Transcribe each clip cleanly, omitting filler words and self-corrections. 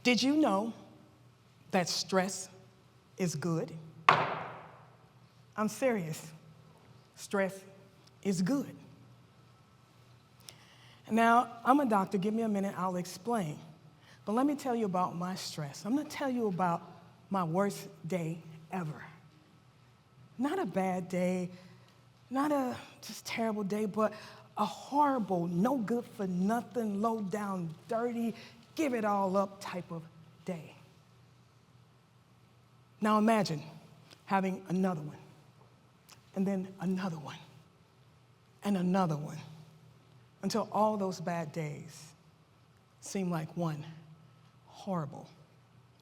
Did you know that stress is good? I'm serious. Stress is good. Now, I'm a doctor. Give me a minute. I'll explain. But let me tell you about my stress. I'm going to tell you about my worst day ever. Not a bad day, not a just terrible day, but a horrible, no good for nothing, low down, dirty, give it all up type of day. Now imagine having another one, and then another one, and another one, until all those bad days seem like one horrible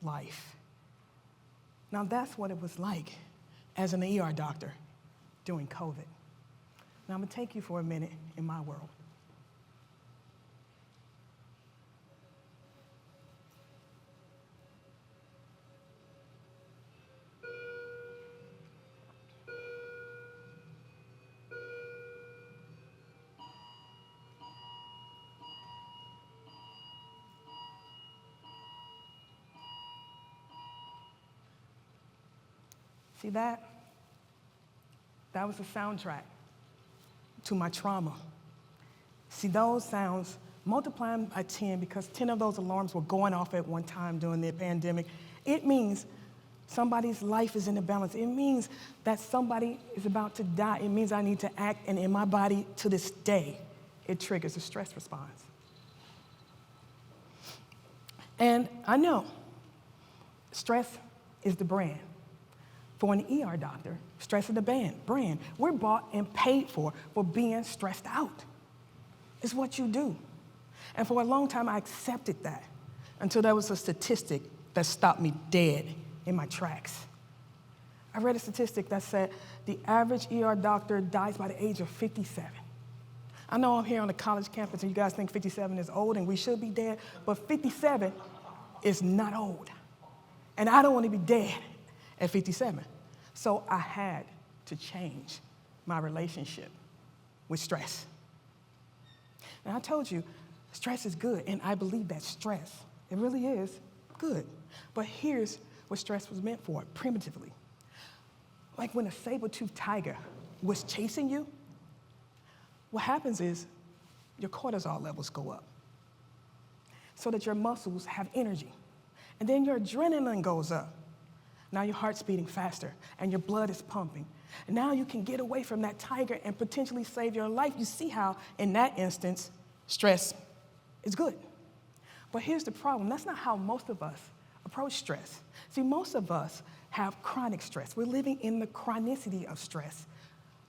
life. Now that's what it was like as an ER doctor during COVID. Now I'm gonna take you for a minute in my world. See that? That was the soundtrack to my trauma. See, those sounds, multiply them by 10 because 10 of those alarms were going off at one time during the pandemic. It means somebody's life is in a balance. It means that somebody is about to die. It means I need to act, and in my body to this day, it triggers a stress response. And I know stress is the brand. For an ER doctor, stress is the brand. We're bought and paid for being stressed out. It's what you do. And for a long time, I accepted that until there was a statistic that stopped me dead in my tracks. I read a statistic that said the average ER doctor dies by the age of 57. I know I'm here on a college campus and you guys think 57 is old and we should be dead, but 57 is not old. And I don't want to be dead at 57. So I had to change my relationship with stress. And I told you, stress is good, and I believe that stress, it really is good. But here's what stress was meant for, primitively. Like when a saber-toothed tiger was chasing you, what happens is your cortisol levels go up so that your muscles have energy. And then your adrenaline goes up. Now your heart's beating faster and your blood is pumping. And now you can get away from that tiger and potentially save your life. You see how, in that instance, stress is good. But here's the problem. That's not how most of us approach stress. See, most of us have chronic stress. We're living in the chronicity of stress,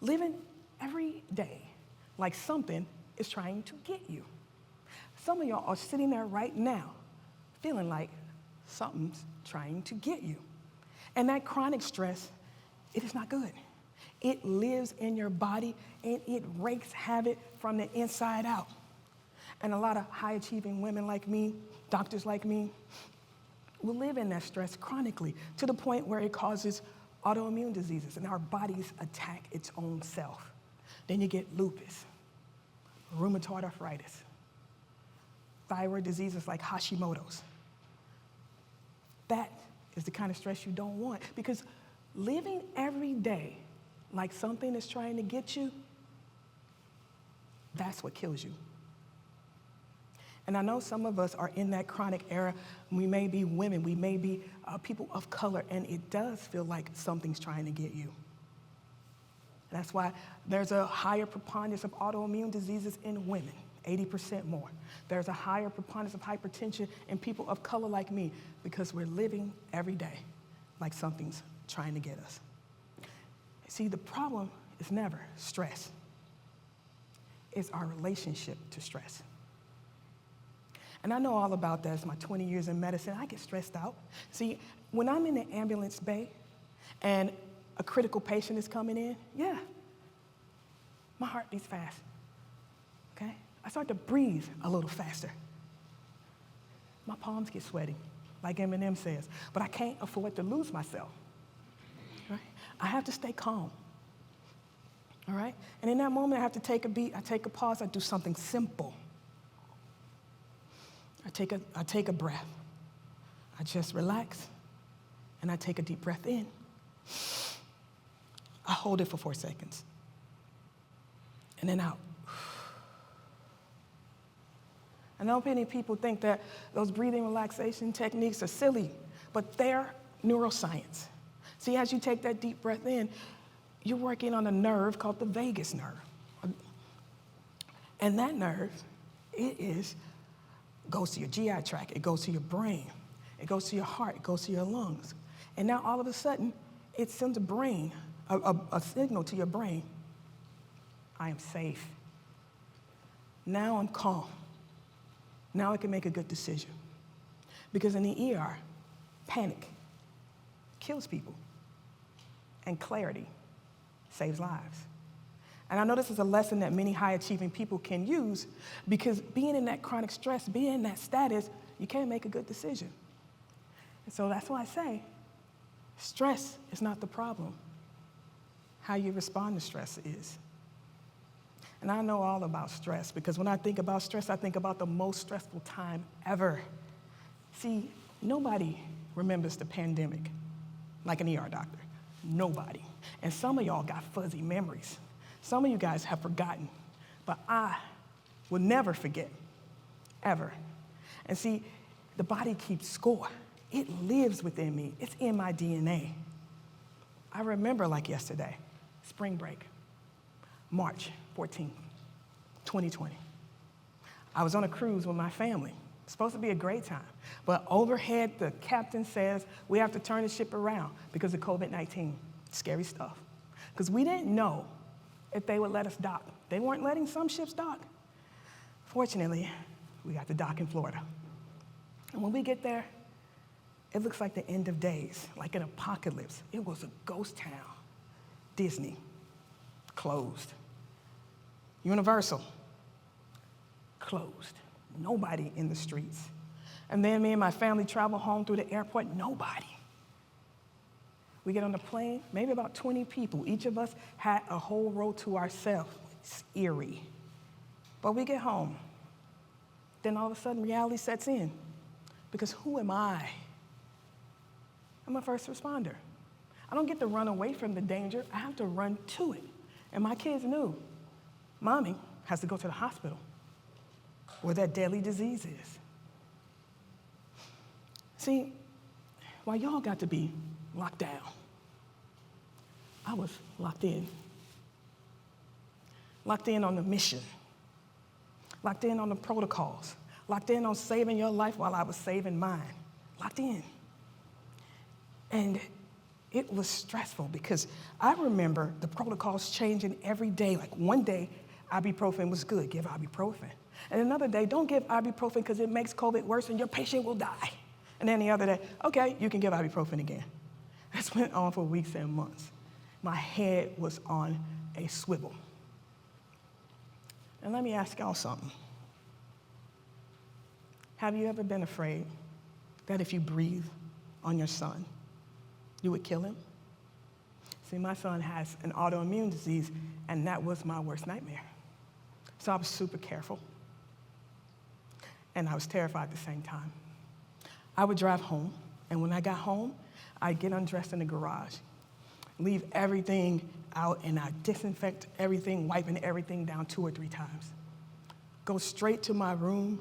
living every day like something is trying to get you. Some of y'all are sitting there right now feeling like something's trying to get you. And that chronic stress, it is not good. It lives in your body and it wreaks havoc from the inside out. And a lot of high-achieving women like me, doctors like me, will live in that stress chronically to the point where it causes autoimmune diseases and our bodies attack its own self. Then you get lupus, rheumatoid arthritis, thyroid diseases like Hashimoto's. That is the kind of stress you don't want, because living every day like something is trying to get you, that's what kills you. And I know some of us are in that chronic era. We may be women, we may be people of color, and it does feel like something's trying to get you. That's why there's a higher preponderance of autoimmune diseases in women, 80% more. There's a higher preponderance of hypertension in people of color like me, because we're living every day like something's trying to get us. See, the problem is never stress. It's our relationship to stress. And I know all about that. It's my 20 years in medicine. I get stressed out. See, when I'm in the ambulance bay and a critical patient is coming in, yeah, my heart beats fast, okay? I start to breathe a little faster. My palms get sweaty, like Eminem says, but I can't afford to lose myself, right? I have to stay calm, all right? And in that moment, I have to take a beat, I take a pause, I do something simple. I take a breath. I just relax, and I take a deep breath in. I hold it for 4 seconds, and then out. I know many people think that those breathing relaxation techniques are silly, but they're neuroscience. See, as you take that deep breath in, you're working on a nerve called the vagus nerve. And that nerve, goes to your GI tract, it goes to your brain, it goes to your heart, it goes to your lungs. And now all of a sudden, it sends a signal to your brain. I am safe. Now I'm calm. Now I can make a good decision. Because in the ER, panic kills people, and clarity saves lives. And I know this is a lesson that many high-achieving people can use, because being in that chronic stress, being in that status, you can't make a good decision. And so that's why I say, stress is not the problem. How you respond to stress is. And I know all about stress, because when I think about stress, I think about the most stressful time ever. See, nobody remembers the pandemic like an ER doctor. Nobody. And some of y'all got fuzzy memories. Some of you guys have forgotten, but I will never forget, ever. And see, the body keeps score. It lives within me. It's in my DNA. I remember like yesterday, spring break, March 14th, 2020. I was on a cruise with my family. It's supposed to be a great time. But overhead, the captain says, we have to turn the ship around because of COVID-19. Scary stuff. Because we didn't know if they would let us dock. They weren't letting some ships dock. Fortunately, we got to dock in Florida. And when we get there, it looks like the end of days, like an apocalypse. It was a ghost town. Disney, closed. Universal, closed. Nobody in the streets. And then me and my family travel home through the airport, nobody. We get on the plane, maybe about 20 people. Each of us had a whole row to ourselves. It's eerie. But we get home. Then all of a sudden reality sets in. Because who am I? I'm a first responder. I don't get to run away from the danger. I have to run to it. And my kids knew, Mommy has to go to the hospital where that deadly disease is. See, while y'all got to be locked down, I was locked in. Locked in on the mission. Locked in on the protocols. Locked in on saving your life while I was saving mine. Locked in. And it was stressful because I remember the protocols changing every day. Like one day, ibuprofen was good, give ibuprofen. And another day, don't give ibuprofen because it makes COVID worse and your patient will die. And then the other day, okay, you can give ibuprofen again. This went on for weeks and months. My head was on a swivel. And let me ask y'all something. Have you ever been afraid that if you breathe on your son, you would kill him? See, my son has an autoimmune disease, and that was my worst nightmare. So I was super careful, and I was terrified at the same time. I would drive home, and when I got home, I'd get undressed in the garage, leave everything out, and I'd disinfect everything, wiping everything down 2 or 3 times. Go straight to my room.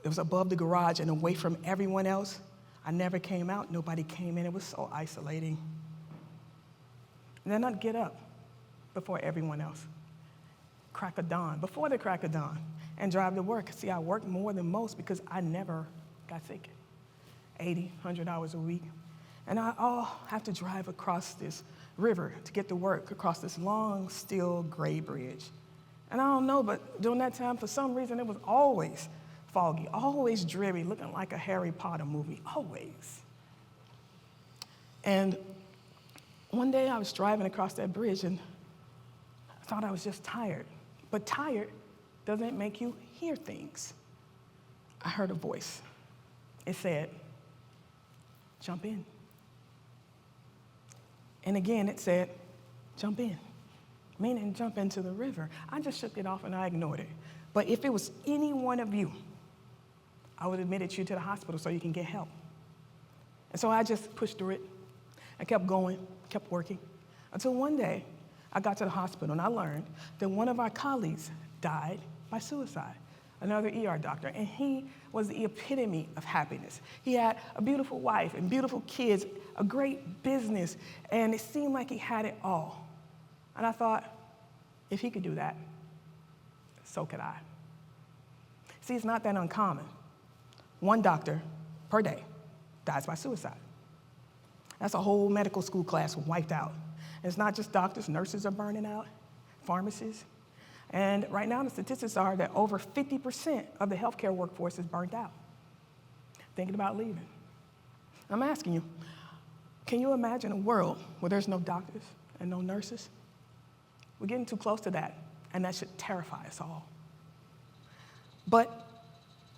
It was above the garage and away from everyone else. I never came out. Nobody came in. It was so isolating. And then I'd get up before everyone else, crack of dawn, before the crack of dawn, and drive to work. See, I worked more than most because I never got sick. 80, 100 hours a week. And I all have to drive across this river to get to work, across this long, steel, gray bridge. And I don't know, but during that time, for some reason, it was always foggy, always dreary, looking like a Harry Potter movie, always. And one day I was driving across that bridge and I thought I was just tired. But tired doesn't make you hear things. I heard a voice. It said, jump in. And again, it said, jump in, meaning jump into the river. I just shook it off and I ignored it. But if it was any one of you, I would have admitted you to the hospital so you can get help. And so I just pushed through it. I kept going, kept working, until one day I got to the hospital and I learned that one of our colleagues died by suicide, another ER doctor, and he was the epitome of happiness. He had a beautiful wife and beautiful kids, a great business, and it seemed like he had it all. And I thought, if he could do that, so could I. See, it's not that uncommon. One doctor per day dies by suicide. That's a whole medical school class wiped out. And it's not just doctors, nurses are burning out, pharmacists. And right now the statistics are that over 50% of the healthcare workforce is burnt out, thinking about leaving. I'm asking you, can you imagine a world where there's no doctors and no nurses? We're getting too close to that, and that should terrify us all. But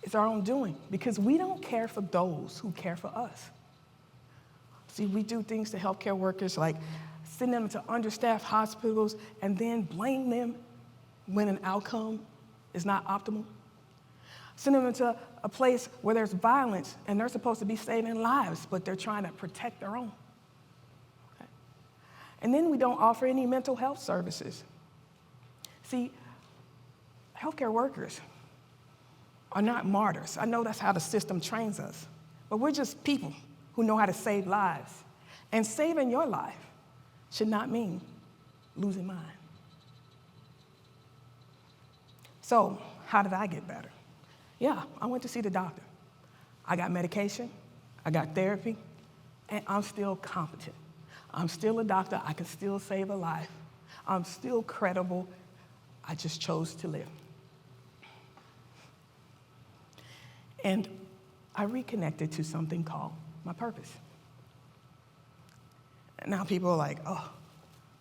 it's our own doing, because we don't care for those who care for us. See, we do things to healthcare workers like send them to understaffed hospitals and then blame them when an outcome is not optimal. Send them into a place where there's violence and they're supposed to be saving lives, but they're trying to protect their own. Okay? And then we don't offer any mental health services. See, healthcare workers are not martyrs. I know that's how the system trains us, but we're just people who know how to save lives. And saving your life should not mean losing mine. So, how did I get better? Yeah, I went to see the doctor. I got medication, I got therapy, and I'm still competent. I'm still a doctor, I can still save a life. I'm still credible, I just chose to live. And I reconnected to something called my purpose. And now people are like, oh,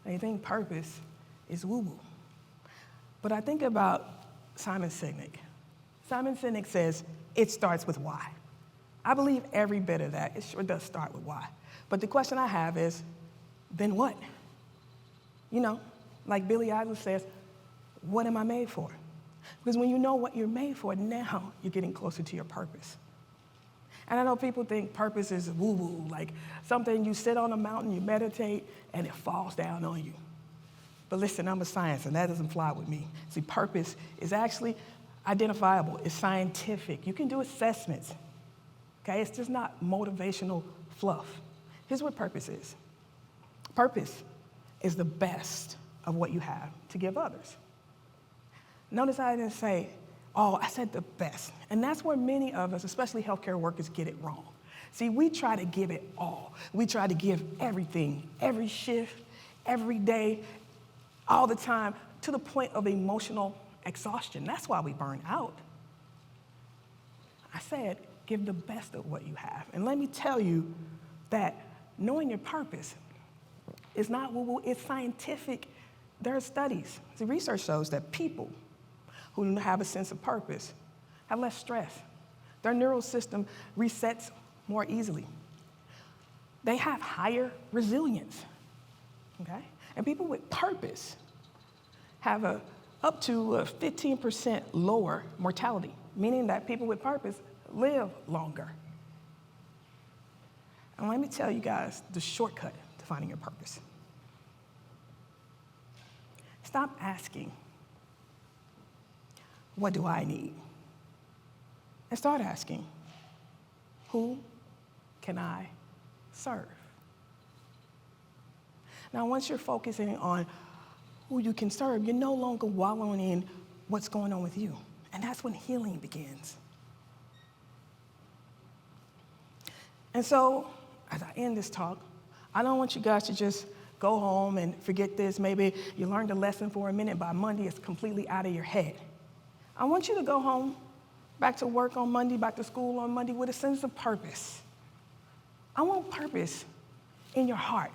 they think purpose is woo-woo. But I think about Simon Sinek. Simon Sinek says, it starts with why. I believe every bit of that. It sure does start with why. But the question I have is, then what? You know, like Billy Idol says, what am I made for? Because when you know what you're made for, now you're getting closer to your purpose. And I know people think purpose is woo-woo, like something you sit on a mountain, you meditate, and it falls down on you. But listen, I'm a science, and that doesn't fly with me. See, purpose is actually identifiable. It's scientific. You can do assessments, okay? It's just not motivational fluff. Here's what purpose is. Purpose is the best of what you have to give others. Notice I didn't say, oh, I said the best. And that's where many of us, especially healthcare workers, get it wrong. See, we try to give it all. We try to give everything, every shift, every day, all the time, to the point of emotional exhaustion. That's why we burn out. I said, give the best of what you have. And let me tell you that knowing your purpose is not woo-woo, it's scientific. There are studies. The research shows that people who have a sense of purpose have less stress. Their neural system resets more easily. They have higher resilience, okay? And people with purpose have up to a 15% lower mortality, meaning that people with purpose live longer. And let me tell you guys the shortcut to finding your purpose. Stop asking, what do I need? And start asking, who can I serve? Now, once you're focusing on who you can serve, you're no longer wallowing in what's going on with you. And that's when healing begins. And so, as I end this talk, I don't want you guys to just go home and forget this. Maybe you learned a lesson for a minute, by Monday it's completely out of your head. I want you to go home, back to work on Monday, back to school on Monday with a sense of purpose. I want purpose in your heart.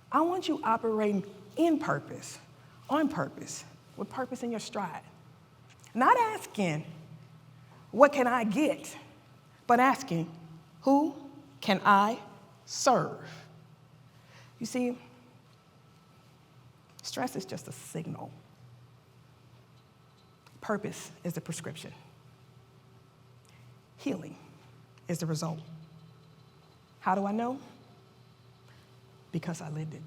I want you operating in purpose, on purpose, with purpose in your stride. Not asking, what can I get? But asking, who can I serve? You see, stress is just a signal. Purpose is the prescription. Healing is the result. How do I know? Because I lived it.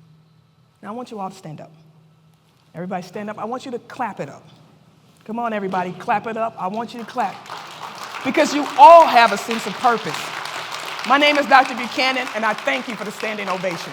Now I want you all to stand up. Everybody stand up. I want you to clap it up. Come on, everybody, clap it up. I want you to clap. Because you all have a sense of purpose. My name is Dr. Buchanan, and I thank you for the standing ovation.